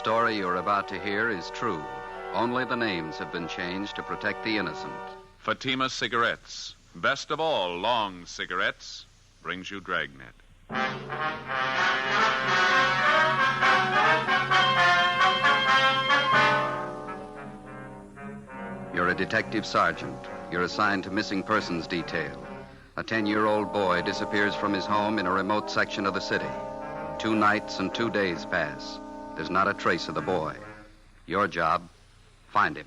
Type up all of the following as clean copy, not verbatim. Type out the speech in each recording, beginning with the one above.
story you're about to hear is true. Only the names have been changed to protect the innocent. Fatima Cigarettes, best of all long cigarettes, brings you Dragnet. You're a detective sergeant. You're assigned to missing persons detail. A 10-year-old boy disappears from his home in a remote section of the city. 2 nights and 2 days pass. There's not a trace of the boy. Your job, find him.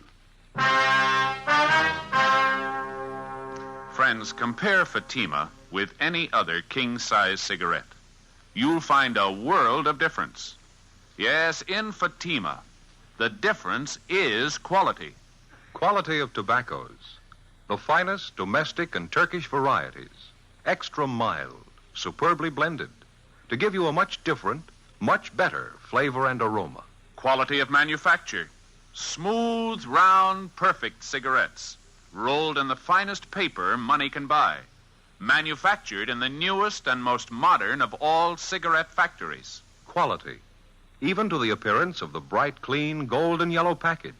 Friends, compare Fatima with any other king-size cigarette. You'll find a world of difference. Yes, in Fatima, the difference is quality. Quality of tobaccos. The finest domestic and Turkish varieties. Extra mild, superbly blended. To give you a much different, much better flavor and aroma. Quality of manufacture. Smooth, round, perfect cigarettes. Rolled in the finest paper money can buy. Manufactured in the newest and most modern of all cigarette factories. Quality. Even to the appearance of the bright, clean, gold and yellow package.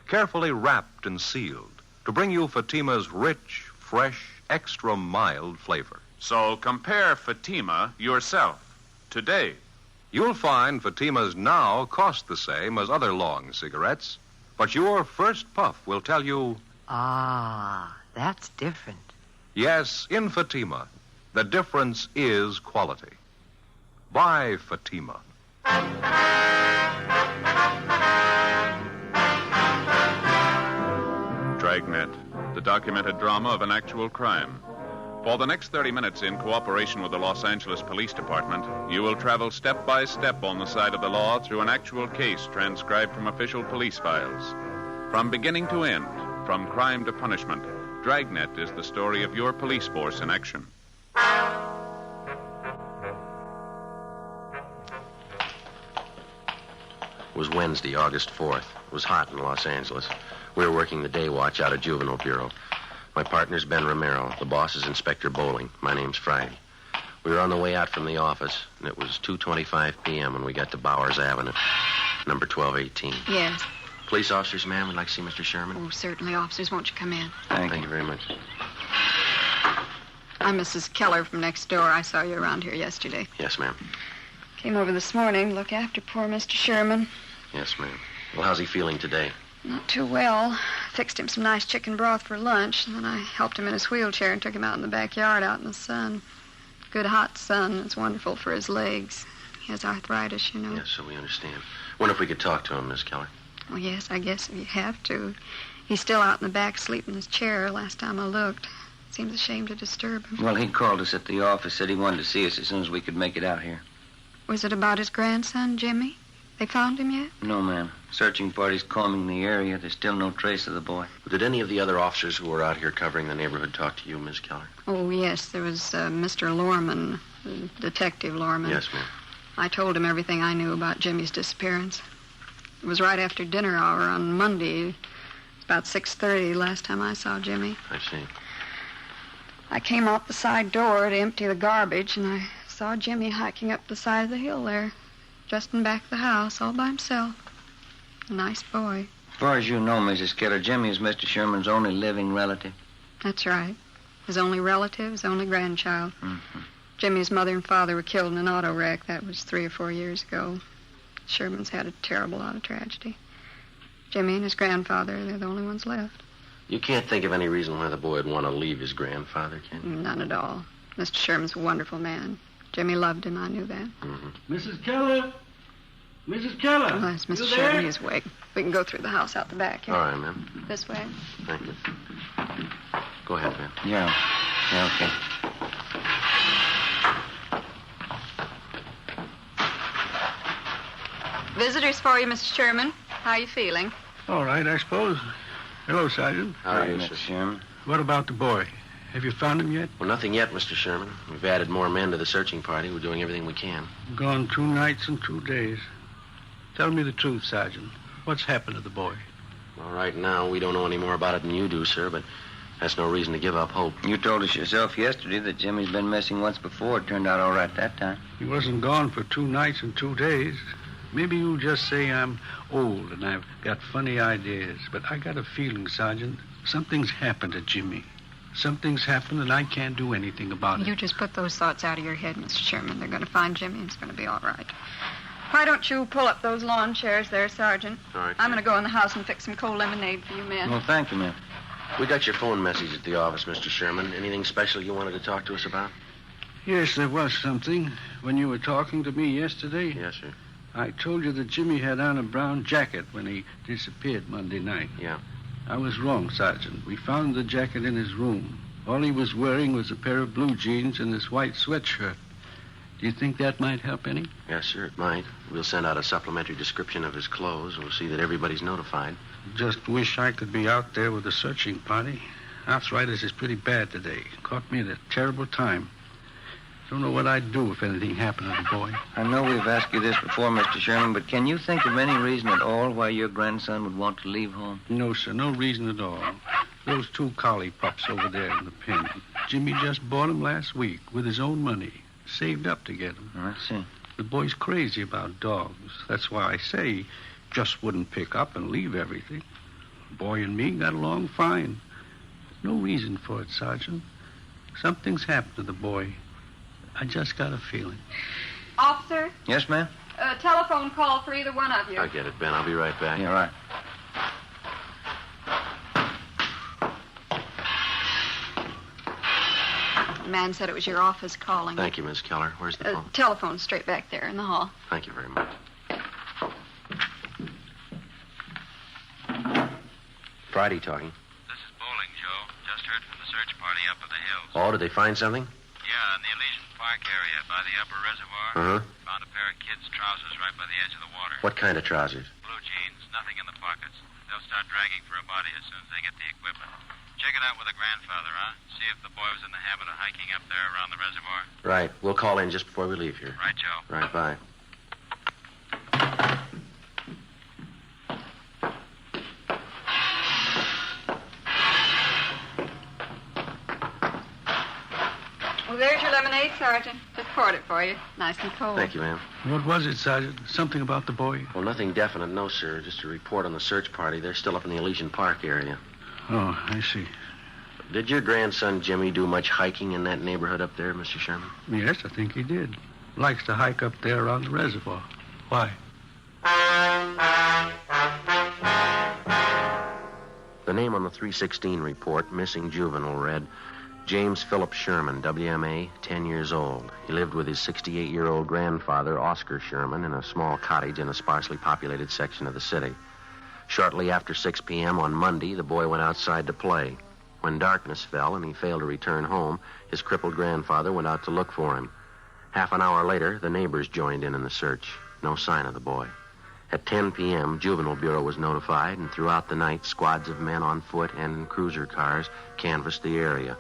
Carefully wrapped and sealed to bring you Fatima's rich, fresh, extra mild flavor. So compare Fatima yourself today. You'll find Fatima's now cost the same as other long cigarettes, but your first puff will tell you, ah, that's different. Yes, in Fatima, the difference is quality. Buy Fatima. Dragnet, the documented drama of an actual crime. For the next 30 minutes, in cooperation with the Los Angeles Police Department, you will travel step by step on the side of the law through an actual case transcribed from official police files. From beginning to end, from crime to punishment, Dragnet is the story of your police force in action. It was Wednesday, August 4th. It was hot in Los Angeles. We were working the day watch out of Juvenile Bureau. My partner's Ben Romero. The boss is Inspector Bowling. My name's Friday. We were on the way out from the office, and it was 2:25 p.m. when we got to Bowers Avenue, number 1218. Yes. Police officers, ma'am, we'd like to see Mr. Sherman. Oh, certainly, officers. Won't you come in? Thank you very much. I'm Mrs. Keller from next door. I saw you around here yesterday. Yes, ma'am. Came over this morning to look after poor Mr. Sherman. Yes, ma'am. Well, how's he feeling today? Not too well. Fixed him some nice chicken broth for lunch, and then I helped him in his wheelchair and took him out in the backyard out in the sun. Good hot sun. It's wonderful for his legs. He has arthritis, you know. Yes, so we understand. Wonder if we could talk to him, Miss Keller. Oh, yes, I guess if you have to. He's still out in the back asleep in his chair last time I looked. Seems a shame to disturb him. Well, he called us at the office, said he wanted to see us as soon as we could make it out here. Was it about his grandson, Jimmy? They found him yet? No, ma'am. Searching party's combing the area. There's still no trace of the boy. Did any of the other officers who were out here covering the neighborhood talk to you, Miss Keller? Oh, yes. There was Mr. Lorman, Detective Lorman. Yes, ma'am. I told him everything I knew about Jimmy's disappearance. It was right after dinner hour on Monday. It was about 6:30 last time I saw Jimmy. I see. I came out the side door to empty the garbage, and I saw Jimmy hiking up the side of the hill there, just in back of the house, all by himself. A nice boy. As far as you know, Mrs. Keller, Jimmy is Mr. Sherman's only living relative. That's right. His only relative, his only grandchild. Mm-hmm. Jimmy's mother and father were killed in an auto wreck. That was 3 or 4 years ago. Sherman's had a terrible auto tragedy. Jimmy and his grandfather, they're the only ones left. You can't think of any reason why the boy would want to leave his grandfather, can you? None at all. Mr. Sherman's a wonderful man. Jimmy loved him, I knew that. Mm-hmm. Mrs. Keller? Mrs. Keller? Oh, that's Mr. You Sherman. there? He's awake. We can go through the house out the back here. All right, ma'am. This way. Thank you. Go ahead, ma'am. Yeah, okay. Visitors for you, Mr. Sherman. How are you feeling? All right, I suppose. Hello, Sergeant. How are you, Mr. sir? Sherman. What about the boy? Have you found him yet? Well, nothing yet, Mr. Sherman. We've added more men to the searching party. We're doing everything we can. Gone 2 nights and 2 days. Tell me the truth, Sergeant. What's happened to the boy? Well, right now, we don't know any more about it than you do, sir, but that's no reason to give up hope. You told us yourself yesterday that Jimmy's been missing once before. It turned out all right that time. He wasn't gone for 2 nights and 2 days. Maybe you'll just say I'm old and I've got funny ideas, but I got a feeling, Sergeant, something's happened to Jimmy. Something's happened and I can't do anything about it. You just put those thoughts out of your head, Mr. Sherman. They're going to find Jimmy and it's going to be all right. Why don't you pull up those lawn chairs there, Sergeant? All right. I'm going to go in the house and fix some cold lemonade for you men. Well, thank you, ma'am. We got your phone message at the office, Mr. Sherman. Anything special you wanted to talk to us about? Yes, there was something. When you were talking to me yesterday, Yes, sir. I told you that Jimmy had on a brown jacket when he disappeared Monday night. Yeah. I was wrong, Sergeant. We found the jacket in his room. All he was wearing was a pair of blue jeans and this white sweatshirt. Do you think that might help any? Yes, sir, it might. We'll send out a supplementary description of his clothes. We'll see that everybody's notified. Just wish I could be out there with the searching party. Arthritis is pretty bad today. Caught me at a terrible time. Don't know what I'd do if anything happened to the boy. I know we've asked you this before, Mr. Sherman, but can you think of any reason at all why your grandson would want to leave home? No, sir, no reason at all. Those 2 collie pups over there in the pen. Jimmy just bought them last week with his own money. Saved up to get them. I see. The boy's crazy about dogs. That's why I say he just wouldn't pick up and leave everything. The boy and me got along fine. No reason for it, Sergeant. Something's happened to the boy. I just got a feeling. Officer, Yes, ma'am? a telephone call for either one of you. I get it, Ben. I'll be right back. Yeah, right. The man said it was your office calling. Thank you, Miss Keller. Where's the phone? Telephone straight back there in the hall. Thank you very much. Friday talking. This is Bowling, Joe. Just heard from the search party up in the hills. Oh, did they find something? Yeah, in the Elysian Park area by the upper reservoir. Uh-huh. Found a pair of kids' trousers right by the edge of the water. What kind of trousers? Blue jeans, nothing in the pockets. They'll start dragging for a body as soon as they get the equipment. Check it out with the grandfather, huh? See if the boy was in the habit of hiking up there around the reservoir. Right. We'll call in just before we leave here. Right, Joe. Right, bye. Well, there's your lemonade, Sergeant. Just poured it for you. Nice and cold. Thank you, ma'am. What was it, Sergeant? Something about the boy? Well, nothing definite, no, sir. Just a report on the search party. They're still up in the Elysian Park area. Oh, I see. Did your grandson Jimmy do much hiking in that neighborhood up there, Mr. Sherman? Yes, I think he did. Likes to hike up there around the reservoir. Why? The name on the 316 report, missing juvenile, read James Philip Sherman, WMA, 10 years old. He lived with his 68-year-old grandfather, Oscar Sherman, in a small cottage in a sparsely populated section of the city. Shortly after 6 p.m. on Monday, the boy went outside to play. When darkness fell and he failed to return home, his crippled grandfather went out to look for him. Half an hour later, the neighbors joined in the search. No sign of the boy. At 10 p.m., Juvenile Bureau was notified, and throughout the night, squads of men on foot and in cruiser cars canvassed the area.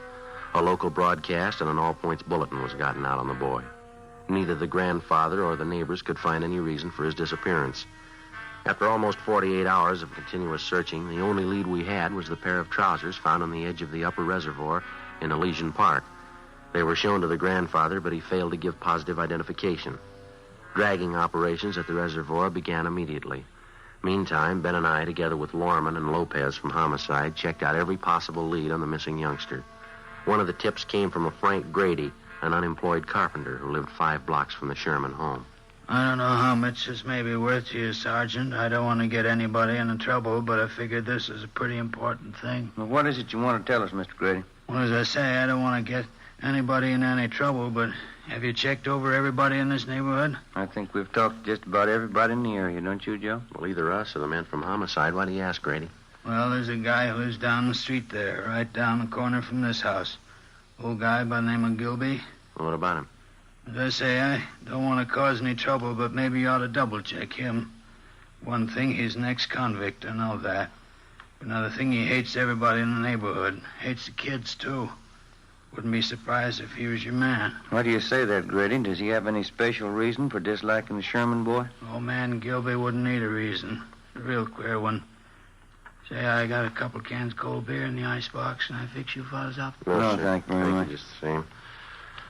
A local broadcast and an all-points bulletin was gotten out on the boy. Neither the grandfather or the neighbors could find any reason for his disappearance. After almost 48 hours of continuous searching, the only lead we had was the pair of trousers found on the edge of the upper reservoir in Elysian Park. They were shown to the grandfather, but he failed to give positive identification. Dragging operations at the reservoir began immediately. Meantime, Ben and I, together with Lorman and Lopez from Homicide, checked out every possible lead on the missing youngster. One of the tips came from a Frank Grady, an unemployed carpenter who lived 5 blocks from the Sherman home. I don't know how much this may be worth to you, Sergeant. I don't want to get anybody into trouble, but I figured this is a pretty important thing. Well, what is it you want to tell us, Mr. Grady? Well, as I say, I don't want to get anybody in any trouble, but have you checked over everybody in this neighborhood? I think we've talked to just about everybody in the area, don't you, Joe? Well, either us or the men from Homicide. Why do you ask, Grady? Well, there's a guy who lives down the street there, right down the corner from this house. Old guy by the name of Gilby. Well, what about him? As I say, I don't want to cause any trouble, but maybe you ought to double-check him. One thing, he's an ex-convict, I know that. Another thing, he hates everybody in the neighborhood. Hates the kids, too. Wouldn't be surprised if he was your man. Why do you say that, Grady? Does he have any special reason for disliking the Sherman boy? Old man Gilby wouldn't need a reason. A real queer one. Say, I got a couple cans cold beer in the icebox, and I fix you fellas up. No, thank you very much. Just the same.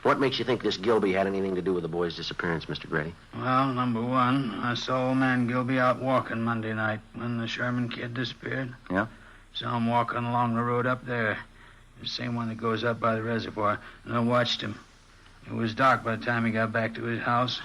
What makes you think this Gilby had anything to do with the boy's disappearance, Mr. Grady? Well, number one, I saw old man Gilby out walking Monday night when the Sherman kid disappeared. Yeah? Saw him walking along the road up there. The same one that goes up by the reservoir. And I watched him. It was dark by the time he got back to his house.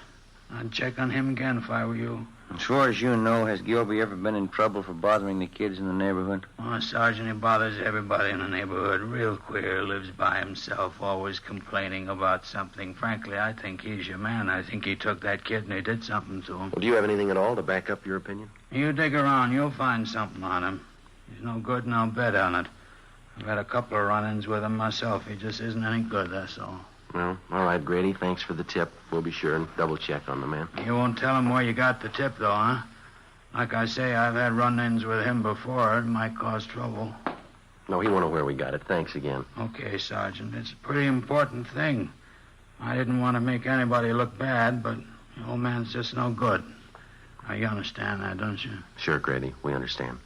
I'd check on him again if I were you. As far as you know, has Gilby ever been in trouble for bothering the kids in the neighborhood? Oh, Sergeant, he bothers everybody in the neighborhood. Real queer. Lives by himself, always complaining about something. Frankly, I think he's your man. I think he took that kid and he did something to him. Well, do you have anything at all to back up your opinion? You dig around, you'll find something on him. He's no good, and I'll bet on it. I've had a couple of run-ins with him myself. He just isn't any good, that's all. Well, all right, Grady. Thanks for the tip. We'll be sure and double-check on the man. You won't tell him where you got the tip, though, huh? Like I say, I've had run-ins with him before. It might cause trouble. No, he won't know where we got it. Thanks again. Okay, Sergeant. It's a pretty important thing. I didn't want to make anybody look bad, but the old man's just no good. Now, you understand that, don't you? Sure, Grady. We understand.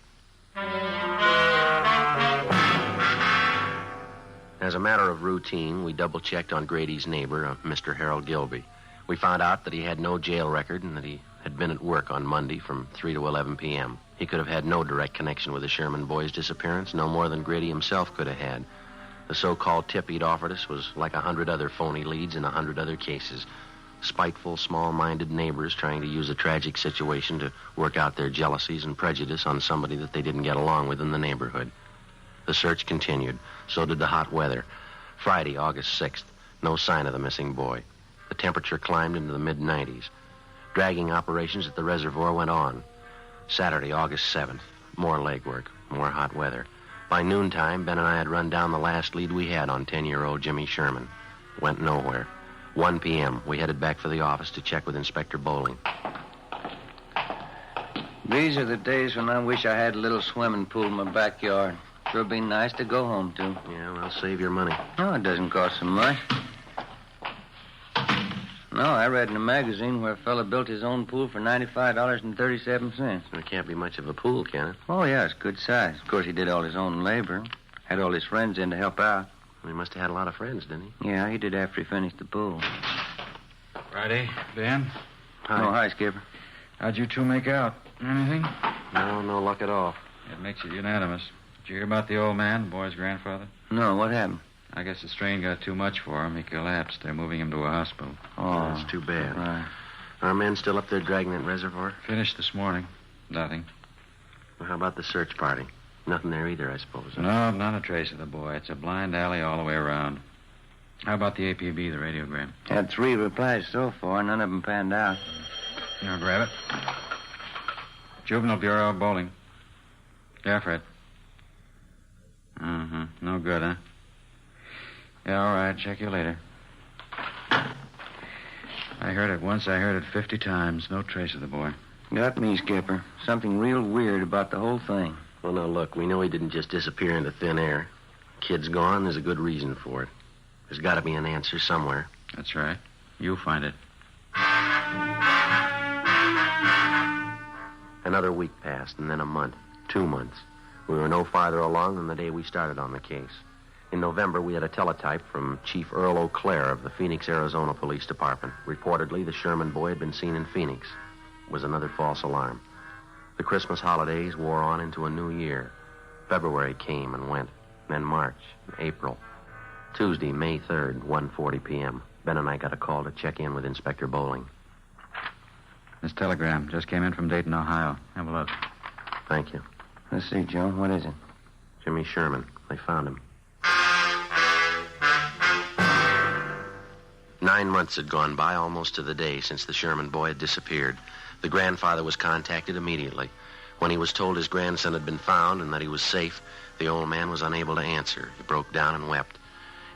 As a matter of routine, we double-checked on Grady's neighbor, Mr. Harold Gilby. We found out that he had no jail record and that he had been at work on Monday from 3 to 11 p.m. He could have had no direct connection with the Sherman boy's disappearance, no more than Grady himself could have had. The so-called tip he'd offered us was like 100 other phony leads in 100 other cases. Spiteful, small-minded neighbors trying to use a tragic situation to work out their jealousies and prejudice on somebody that they didn't get along with in the neighborhood. The search continued. So did the hot weather. Friday, August 6th, no sign of the missing boy. The temperature climbed into the mid-90s. Dragging operations at the reservoir went on. Saturday, August 7th, more legwork, more hot weather. By noontime, Ben and I had run down the last lead we had on 10-year-old Jimmy Sherman. Went nowhere. 1 p.m., we headed back for the office to check with Inspector Bowling. These are the days when I wish I had a little swimming pool in my backyard. Sure be nice to go home to. Yeah, well, save your money. No, it doesn't cost so much. No, I read in a magazine where a fella built his own pool for $95.37. It can't be much of a pool, can it? Oh, yeah, it's good size. Of course, he did all his own labor. Had all his friends in to help out. He must have had a lot of friends, didn't he? Yeah, he did after he finished the pool. Friday, Ben? Hi. Oh, hi, Skipper. How'd you two make out? Anything? No luck at all. It makes it unanimous. Did you hear about the old man, the boy's grandfather? No, what happened? I guess the strain got too much for him. He collapsed. They're moving him to a hospital. Oh, that's too bad. Right. Our men still up there dragging that reservoir? Finished this morning. Nothing. Well, how about the search party? Nothing there either, I suppose. Huh? No, not a trace of the boy. It's a blind alley all the way around. How about the APB, the radiogram? Had 3 replies so far. None of them panned out. Here, grab it. Juvenile Bureau, Bowling. Yeah, Fred. No good, huh? Yeah, all right. Check you later. I heard it once. I heard it 50 times. No trace of the boy. Got me, Skipper. Something real weird about the whole thing. Well, now, look, we know he didn't just disappear into thin air. Kid's gone. There's a good reason for it. There's got to be an answer somewhere. That's right. You'll find it. Another week passed, and then a month. 2 months. We were no farther along than the day we started on the case. In November, we had a teletype from Chief Earl O'Clair of the Phoenix, Arizona Police Department. Reportedly, the Sherman boy had been seen in Phoenix. It was another false alarm. The Christmas holidays wore on into a new year. February came and went. Then March, April. Tuesday, May 3rd, 1:40 p.m. Ben and I got a call to check in with Inspector Bowling. This telegram just came in from Dayton, Ohio. Have a look. Thank you. Let's see, Joe. What is it? Jimmy Sherman. They found him. 9 months had gone by, almost to the day, since the Sherman boy had disappeared. The grandfather was contacted immediately. When he was told his grandson had been found and that he was safe, the old man was unable to answer. He broke down and wept.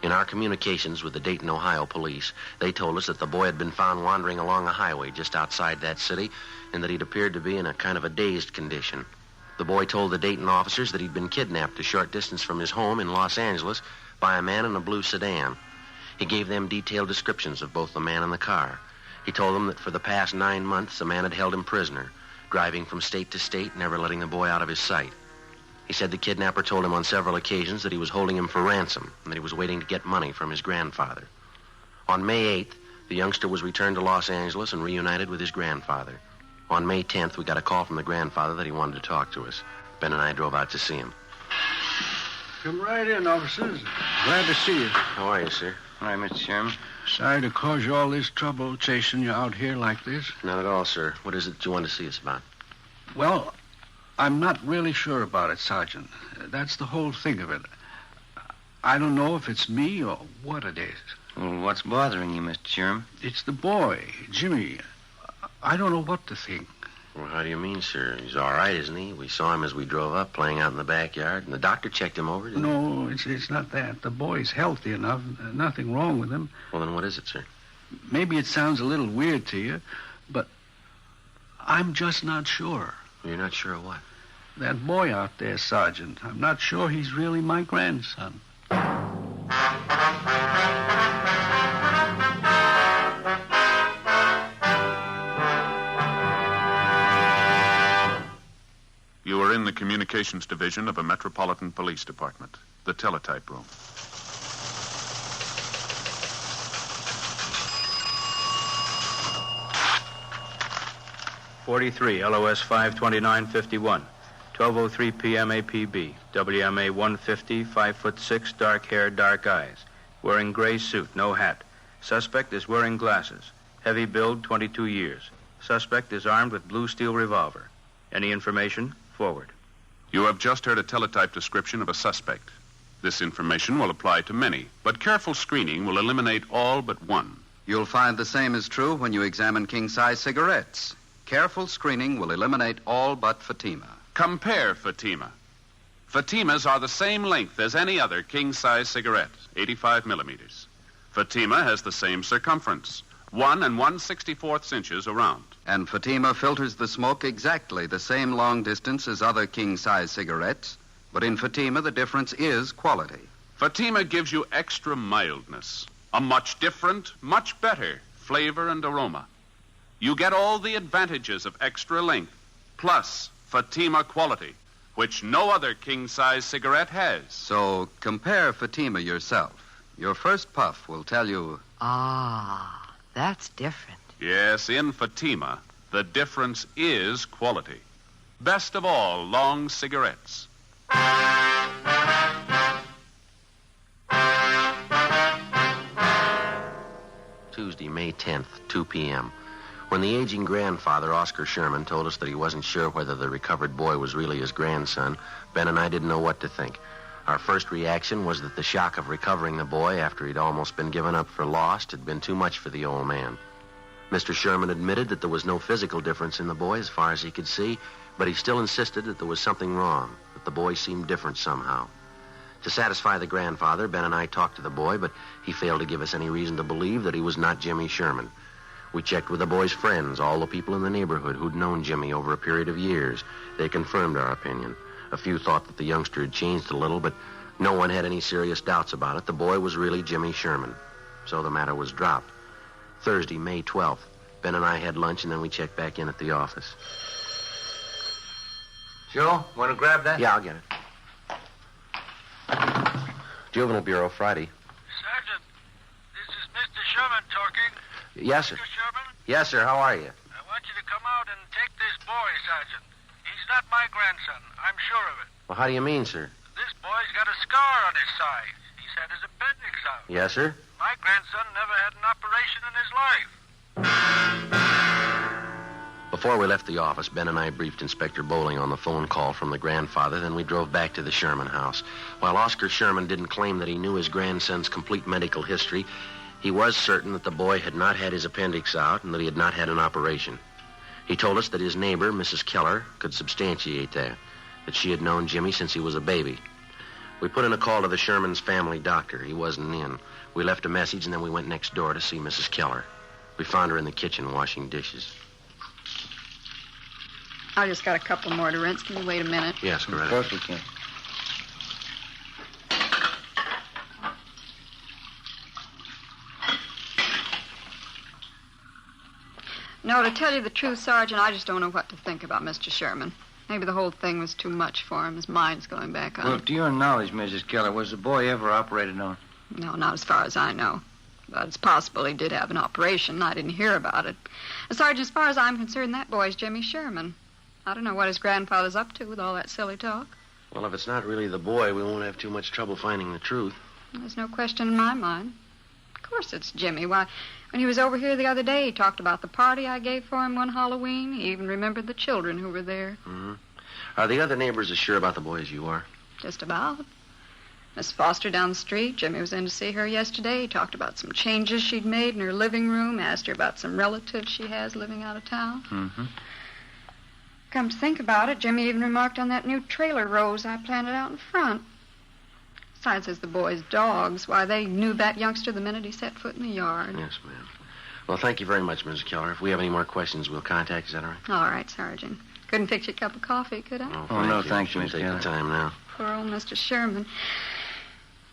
In our communications with the Dayton, Ohio police, they told us that the boy had been found wandering along a highway just outside that city and that he'd appeared to be in a kind of a dazed condition. The boy told the Dayton officers that he'd been kidnapped a short distance from his home in Los Angeles by a man in a blue sedan. He gave them detailed descriptions of both the man and the car. He told them that for the past 9 months, the man had held him prisoner, driving from state to state, never letting the boy out of his sight. He said the kidnapper told him on several occasions that he was holding him for ransom and that he was waiting to get money from his grandfather. On May 8th, the youngster was returned to Los Angeles and reunited with his grandfather. On May 10th, we got a call from the grandfather that he wanted to talk to us. Ben and I drove out to see him. Come right in, officers. Glad to see you. How are you, sir? All right, Mr. Sherman. Sorry to cause you all this trouble chasing you out here like this. Not at all, sir. What is it that you want to see us about? Well, I'm not really sure about it, Sergeant. That's the whole thing of it. I don't know if it's me or what it is. Well, what's bothering you, Mr. Sherman? It's the boy, Jimmy. I don't know what to think. Well, how do you mean, sir? He's all right, isn't he? We saw him as we drove up, playing out in the backyard, and the doctor checked him over, didn't he? No, it's not that. The boy's healthy enough. Nothing wrong with him. Well, then what is it, sir? Maybe it sounds a little weird to you, but I'm just not sure. You're not sure of what? That boy out there, Sergeant. I'm not sure he's really my grandson. You are in the communications division of a Metropolitan Police Department, the teletype room. .43 LOS 52951, 12:03 p.m. APB, WMA 150, 5'6", dark hair, dark eyes, wearing gray suit, no hat. Suspect is wearing glasses. Heavy build, 22 years. Suspect is armed with blue steel revolver. Any information? Forward. You have just heard a teletype description of a suspect. This information will apply to many, but careful screening will eliminate all but one. You'll find the same is true when you examine king-size cigarettes. Careful screening will eliminate all but Fatima. Compare Fatima. Fatimas are the same length as any other king-size cigarette, 85 millimeters. Fatima has the same circumference, 1 1/64 inches around. And Fatima filters the smoke exactly the same long distance as other king-size cigarettes, but in Fatima the difference is quality. Fatima gives you extra mildness, a much different, much better flavor and aroma. You get all the advantages of extra length, plus Fatima quality, which no other king-size cigarette has. So compare Fatima yourself. Your first puff will tell you... Ah, that's different. Yes, in Fatima, the difference is quality. Best of all, long cigarettes. Tuesday, May 10th, 2 p.m. When the aging grandfather, Oscar Sherman, told us that he wasn't sure whether the recovered boy was really his grandson, Ben and I didn't know what to think. Our first reaction was that the shock of recovering the boy after he'd almost been given up for lost had been too much for the old man. Mr. Sherman admitted that there was no physical difference in the boy as far as he could see, but he still insisted that there was something wrong, that the boy seemed different somehow. To satisfy the grandfather, Ben and I talked to the boy, but he failed to give us any reason to believe that he was not Jimmy Sherman. We checked with the boy's friends, all the people in the neighborhood who'd known Jimmy over a period of years. They confirmed our opinion. A few thought that the youngster had changed a little, but no one had any serious doubts about it. The boy was really Jimmy Sherman. So the matter was dropped. Thursday, May 12th, Ben and I had lunch, and then we checked back in at the office. Joe, want to grab that? Yeah, I'll get it. Juvenile Bureau, Friday. Sergeant, this is Mr. Sherman talking. Yes, sir. Mr. Sherman, Yes, sir. How are you? I want you to come out and take this boy, Sergeant. He's not my grandson. I'm sure of it. Well, how do you mean, sir? This boy's got a scar on his side. He's had his appendix out. Yes, sir. My grandson never had an operation in his life. Before we left the office, Ben and I briefed Inspector Bowling on the phone call from the grandfather, then we drove back to the Sherman house. While Oscar Sherman didn't claim that he knew his grandson's complete medical history, he was certain that the boy had not had his appendix out and that he had not had an operation. He told us that his neighbor, Mrs. Keller, could substantiate that she had known Jimmy since he was a baby. We put in a call to the Sherman's family doctor. He wasn't in. We left a message, and then we went next door to see Mrs. Keller. We found her in the kitchen washing dishes. I just got a couple more to rinse. Can you wait a minute? Yes, go right Of course we can. No, to tell you the truth, Sergeant, I just don't know what to think about Mr. Sherman. Maybe the whole thing was too much for him. His mind's going back on. Well, to your knowledge, Mrs. Keller, was the boy ever operated on? No, not as far as I know. But it's possible he did have an operation. I didn't hear about it. Sergeant, as far as I'm concerned, that boy's Jimmy Sherman. I don't know what his grandfather's up to with all that silly talk. Well, if it's not really the boy, we won't have too much trouble finding the truth. There's no question in my mind. Of course it's Jimmy. Why, when he was over here the other day, he talked about the party I gave for him one Halloween. He even remembered the children who were there. Mm-hmm. Are the other neighbors as sure about the boy as you are? Just about. Miss Foster down the street, Jimmy was in to see her yesterday. He talked about some changes she'd made in her living room, asked her about some relatives she has living out of town. Mm-hmm. Come to think about it, Jimmy even remarked on that new trailer rose I planted out in front. Besides, there's the boy's dogs. Why, they knew that youngster the minute he set foot in the yard. Yes, ma'am. Well, thank you very much, Mrs. Keller. If we have any more questions, we'll contact you. Is that all right? All right, Sergeant. Couldn't fix you a cup of coffee, could I? No, thank you, Mr. Keller. Take the time now. Poor old Mr. Sherman.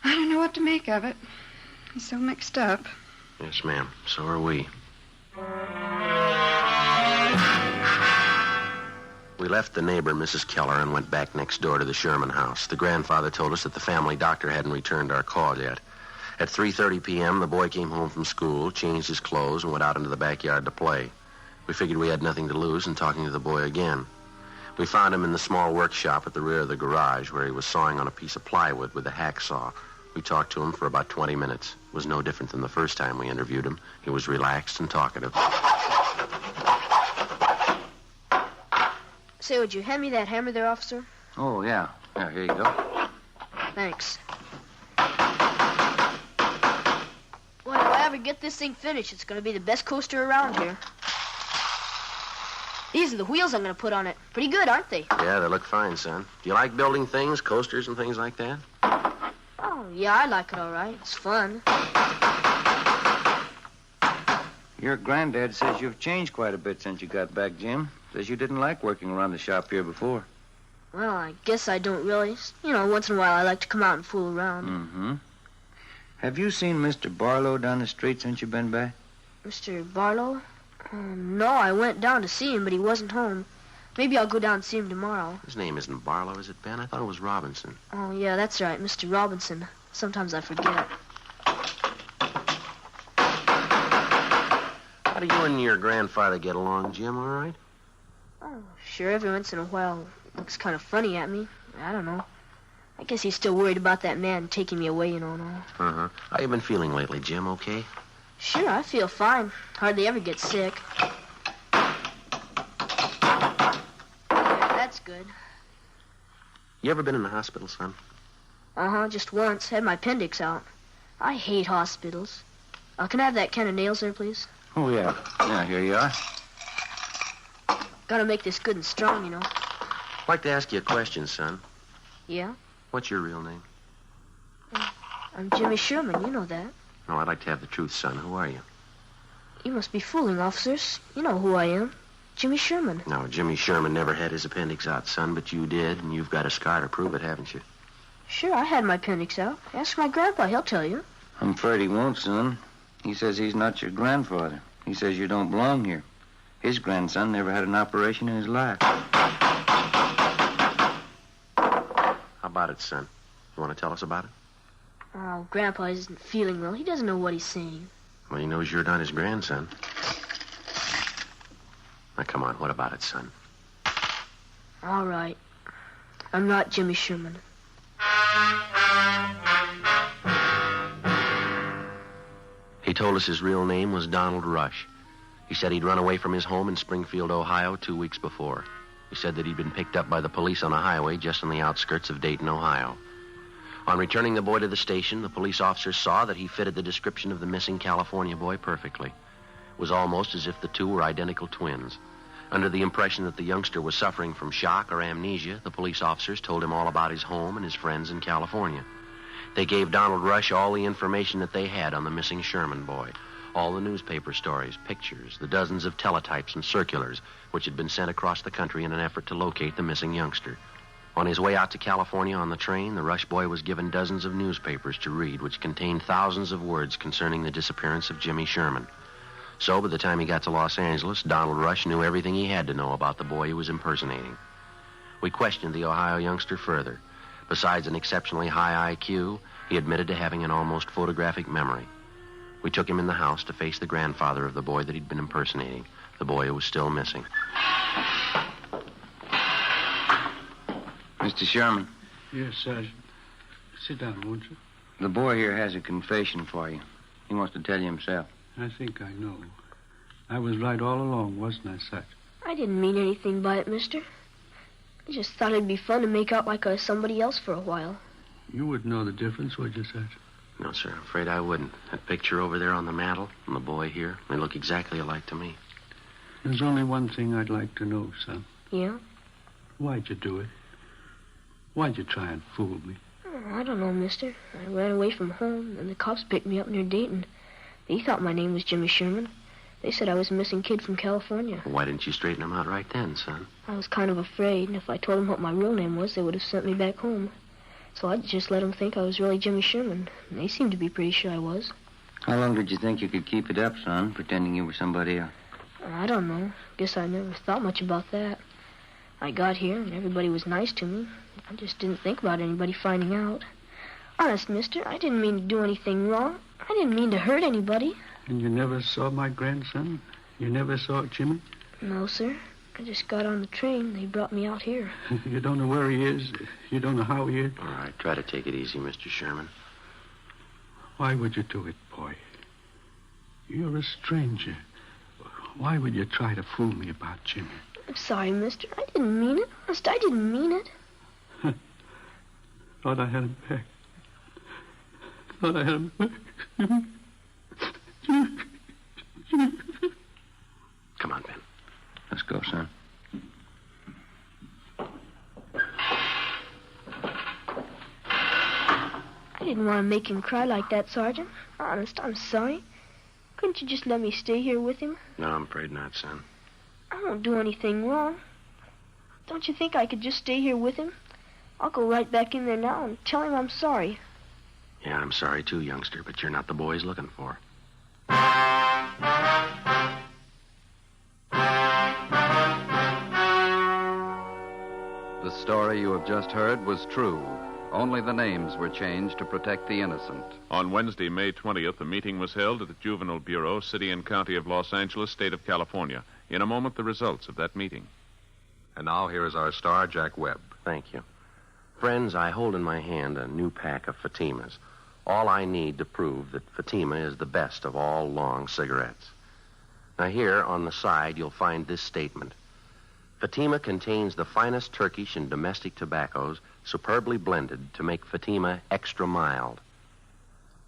I don't know what to make of it. He's so mixed up. Yes, ma'am. So are we. We left the neighbor, Mrs. Keller, and went back next door to the Sherman house. The grandfather told us that the family doctor hadn't returned our call yet. At 3:30 p.m., the boy came home from school, changed his clothes, and went out into the backyard to play. We figured we had nothing to lose in talking to the boy again. We found him in the small workshop at the rear of the garage where he was sawing on a piece of plywood with a hacksaw. We talked to him for about 20 minutes. It was no different than the first time we interviewed him. He was relaxed and talkative. Say, would you hand me that hammer there, officer? Oh, yeah. Yeah, here you go. Thanks. Well, if I ever get this thing finished, it's going to be the best coaster around here. These are the wheels I'm going to put on it. Pretty good, aren't they? Yeah, they look fine, son. Do you like building things, coasters and things like that? Oh, yeah, I like it all right. It's fun. Your granddad says you've changed quite a bit since you got back, Jim. Says you didn't like working around the shop here before. Well, I guess I don't really. You know, once in a while I like to come out and fool around. Mm-hmm. Have you seen Mr. Barlow down the street since you've been back? Mr. Barlow? No, I went down to see him, but he wasn't home. Maybe I'll go down and see him tomorrow. His name isn't Barlow, is it, Ben? I thought it was Robinson. Oh, yeah, that's right, Mr. Robinson. Sometimes I forget. How do you and your grandfather get along, Jim, all right? Oh, sure, every once in a while looks kind of funny at me. I don't know. I guess he's still worried about that man taking me away, you know, and all. Uh-huh. How you been feeling lately, Jim, okay? Sure, I feel fine. Hardly ever get sick. Yeah, that's good. You ever been in the hospital, son? Uh-huh, just once. Had my appendix out. I hate hospitals. Can I have that can of nails there, please? Oh, yeah. Yeah, here you are. Gotta make this good and strong, you know. I'd like to ask you a question, son. Yeah? What's your real name? I'm Jimmy Sherman, you know that. No, I'd like to have the truth, son. Who are you? You must be fooling, officers. You know who I am. Jimmy Sherman. No, Jimmy Sherman never had his appendix out, son, but you did, and you've got a scar to prove it, haven't you? Sure, I had my appendix out. Ask my grandpa, he'll tell you. I'm afraid he won't, son. He says he's not your grandfather. He says you don't belong here. His grandson never had an operation in his life. How about it, son? You want to tell us about it? Oh, Grandpa isn't feeling well. He doesn't know what he's saying. Well, he knows you're not his grandson. Now, come on. What about it, son? All right. I'm not Jimmy Sherman. He told us his real name was Donald Rush. He said he'd run away from his home in Springfield, Ohio, 2 weeks before. He said that he'd been picked up by the police on a highway just on the outskirts of Dayton, Ohio. On returning the boy to the station, the police officers saw that he fitted the description of the missing California boy perfectly. It was almost as if the two were identical twins. Under the impression that the youngster was suffering from shock or amnesia, the police officers told him all about his home and his friends in California. They gave Donald Rush all the information that they had on the missing Sherman boy, all the newspaper stories, pictures, the dozens of teletypes and circulars which had been sent across the country in an effort to locate the missing youngster. On his way out to California on the train, the Rush boy was given dozens of newspapers to read, which contained thousands of words concerning the disappearance of Jimmy Sherman. So, by the time he got to Los Angeles, Donald Rush knew everything he had to know about the boy he was impersonating. We questioned the Ohio youngster further. Besides an exceptionally high IQ, he admitted to having an almost photographic memory. We took him in the house to face the grandfather of the boy that he'd been impersonating, the boy who was still missing. Mr. Sherman. Yes, Sergeant. Sit down, won't you? The boy here has a confession for you. He wants to tell you himself. I think I know. I was right all along, wasn't I, Sergeant? I didn't mean anything by it, mister. I just thought it'd be fun to make out like I was somebody else for a while. You wouldn't know the difference, would you, Sergeant? No, sir. I'm afraid I wouldn't. That picture over there on the mantel and the boy here, they look exactly alike to me. There's only one thing I'd like to know, son. Yeah? Why'd you do it? Why'd you try and fool me? Oh, I don't know, mister. I ran away from home, and the cops picked me up near Dayton. They thought my name was Jimmy Sherman. They said I was a missing kid from California. Well, why didn't you straighten them out right then, son? I was kind of afraid, and if I told them what my real name was, they would have sent me back home. So I just let them think I was really Jimmy Sherman. And they seemed to be pretty sure I was. How long did you think you could keep it up, son, pretending you were somebody else? I don't know. Guess I never thought much about that. I got here, and everybody was nice to me. I just didn't think about anybody finding out. Honest, mister, I didn't mean to do anything wrong. I didn't mean to hurt anybody. And you never saw my grandson? You never saw Jimmy? No, sir. I just got on the train. They brought me out here. You don't know where he is? You don't know how he is? All right, try to take it easy, Mr. Sherman. Why would you do it, boy? You're a stranger. Why would you try to fool me about Jimmy? I'm sorry, mister. I didn't mean it. Honest, I didn't mean it. Thought I had him back. Thought I had him back. Come on, Ben. Let's go, son. I didn't want to make him cry like that, Sergeant. Honest, I'm sorry. Couldn't you just let me stay here with him? No, I'm afraid not, son. I won't do anything wrong. Don't you think I could just stay here with him? I'll go right back in there now and tell him I'm sorry. Yeah, I'm sorry too, youngster, but you're not the boy he's looking for. The story you have just heard was true. Only the names were changed to protect the innocent. On Wednesday, May 20th, a meeting was held at the Juvenile Bureau, City and County of Los Angeles, State of California. In a moment, the results of that meeting. And now here is our star, Jack Webb. Thank you. Friends, I hold in my hand a new pack of Fatimas. All I need to prove that Fatima is the best of all long cigarettes. Now here on the side, you'll find this statement. Fatima contains the finest Turkish and domestic tobaccos, superbly blended to make Fatima extra mild.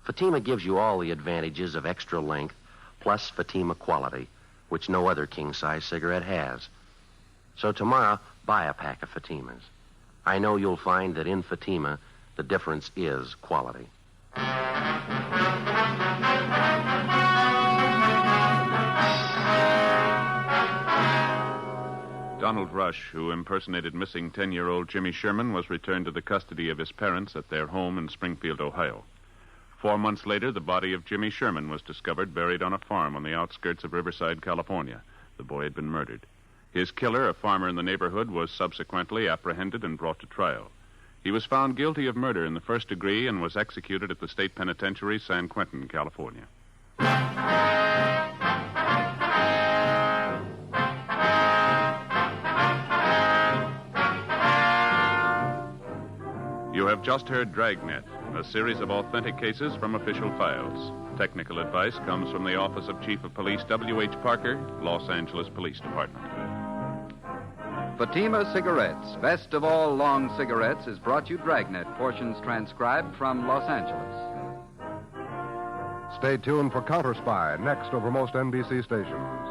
Fatima gives you all the advantages of extra length, plus Fatima quality, which no other king-size cigarette has. So tomorrow, buy a pack of Fatimas. I know you'll find that in Fatima, the difference is quality. Donald Rush, who impersonated missing 10-year-old Jimmy Sherman, was returned to the custody of his parents at their home in Springfield, Ohio. 4 months later, the body of Jimmy Sherman was discovered buried on a farm on the outskirts of Riverside, California. The boy had been murdered. His killer, a farmer in the neighborhood, was subsequently apprehended and brought to trial. He was found guilty of murder in the first degree and was executed at the state penitentiary, San Quentin, California. You have just heard Dragnet, a series of authentic cases from official files. Technical advice comes from the Office of Chief of Police W.H. Parker, Los Angeles Police Department. Fatima Cigarettes, best of all long cigarettes, has brought you Dragnet, portions transcribed from Los Angeles. Stay tuned for Counter Spy, next over most NBC stations.